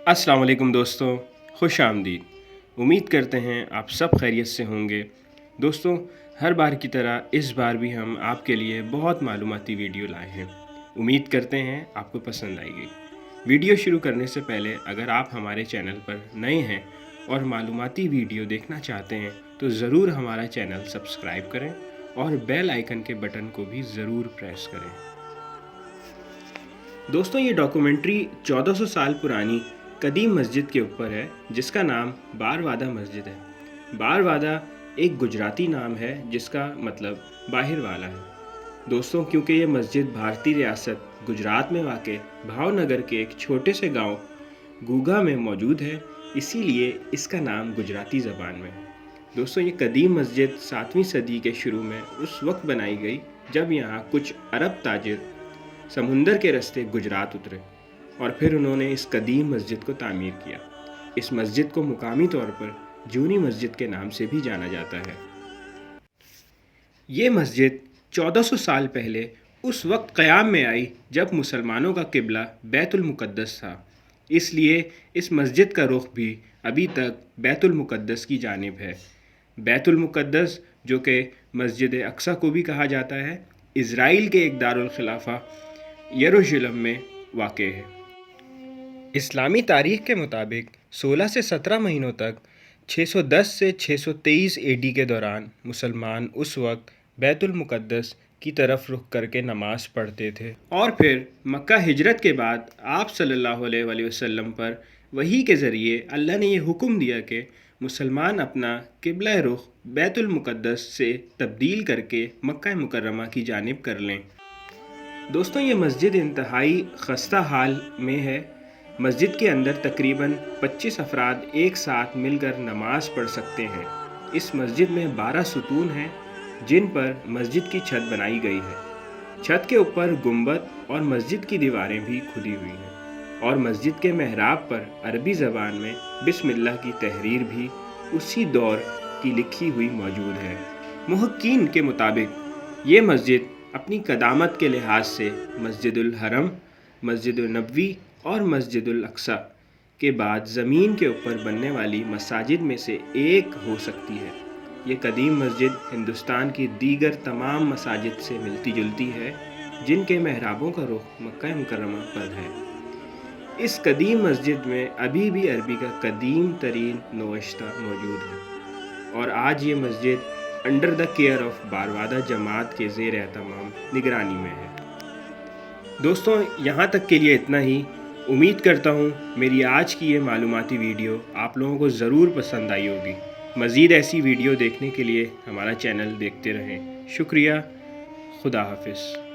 अस्सलाम वालेकुम दोस्तों, खुश आमदीद। उम्मीद करते हैं आप सब खैरियत से होंगे। दोस्तों, हर बार की तरह इस बार भी हम आपके लिए बहुत मालूमाती वीडियो लाए हैं। उम्मीद करते हैं आपको पसंद आएगी। वीडियो शुरू करने से पहले अगर आप हमारे चैनल पर नए हैं और मालूमाती वीडियो देखना चाहते हैं तो ज़रूर हमारा चैनल सब्सक्राइब करें और बेल आइकन के बटन को भी ज़रूर प्रेस करें। दोस्तों, ये डॉक्यूमेंट्री 1400 साल पुरानी कदीम मस्जिद के ऊपर है जिसका नाम बारवादा मस्जिद है। बारवादा एक गुजराती नाम है जिसका मतलब बाहर वाला है। दोस्तों, क्योंकि ये मस्जिद भारतीय रियासत गुजरात में वाक़ भावनगर के एक छोटे से गांव गूगा में मौजूद है, इसीलिए इसका नाम गुजराती ज़बान में है। दोस्तों, ये कदीम मस्जिद 7वीं सदी के शुरू में उस वक्त बनाई गई जब यहाँ कुछ अरब ताजिर समुंदर के रास्ते गुजरात उतरे और फिर उन्होंने इस कदीम मस्जिद को तामीर किया। इस मस्जिद को मुकामी तौर पर जूनी मस्जिद के नाम से भी जाना जाता है। ये मस्जिद 1400 साल पहले उस वक्त क़याम में आई जब मुसलमानों का किबला बैतुल मुक़द्दस था, इसलिए इस मस्जिद का रुख भी अभी तक बैतुल मुक़द्दस की जानिब है। बैतुल मुक़द्दस, जो कि मस्जिद अक्सा को भी कहा जाता है, इज़राइल के एक दारुल खिलाफा यरूशलेम में वाक़ है। इस्लामी तारीख़ के मुताबिक 16 से 17 महीनों तक 610 से 623 एडी के दौरान मुसलमान उस वक्त बैतुल मुक़द्दस की तरफ रुख करके नमाज़ पढ़ते थे और फिर मक्का हिजरत के बाद आप सल्लल्लाहु अलैहि वसल्लम पर वही के ज़रिए अल्लाह ने ये हुक्म दिया कि मुसलमान अपना किबला रुख बैतुल मुक़द्दस से तब्दील करके मक्का मुकर्रमा की जानिब कर लें। दोस्तों, ये मस्जिद इंतहाई खस्ता हाल में है। मस्जिद के अंदर तकरीबन 25 अफराद एक साथ मिलकर नमाज पढ़ सकते हैं। इस मस्जिद में 12 सुतून हैं जिन पर मस्जिद की छत बनाई गई है। छत के ऊपर गुंबद और मस्जिद की दीवारें भी खुदी हुई हैं और मस्जिद के महराब पर अरबी ज़बान में बिस्मिल्लाह की तहरीर भी उसी दौर की लिखी हुई मौजूद है। मुहक्कीन के मुताबिक ये मस्जिद अपनी कदामत के लिहाज से मस्जिदुल हरम, मस्जिदुल नबवी और मस्जिदुल अक्सा के बाद ज़मीन के ऊपर बनने वाली मसाजिद में से एक हो सकती है। ये कदीम मस्जिद हिंदुस्तान की दीगर तमाम मसाजिद से मिलती जुलती है जिनके महराबों का रुख मक्का मुकर्रमा पर है। इस कदीम मस्जिद में अभी भी अरबी का कदीम तरीन नौश्ता मौजूद है और आज ये मस्जिद अंडर द केयर ऑफ बारवादा जमात के ज़ेर एहतमाम निगरानी में है। दोस्तों, यहाँ तक के लिए इतना ही। उम्मीद करता हूँ मेरी आज की ये मालूमाती वीडियो आप लोगों को ज़रूर पसंद आई होगी। मज़ीद ऐसी वीडियो देखने के लिए हमारा चैनल देखते रहें। शुक्रिया। खुदा हाफिज़।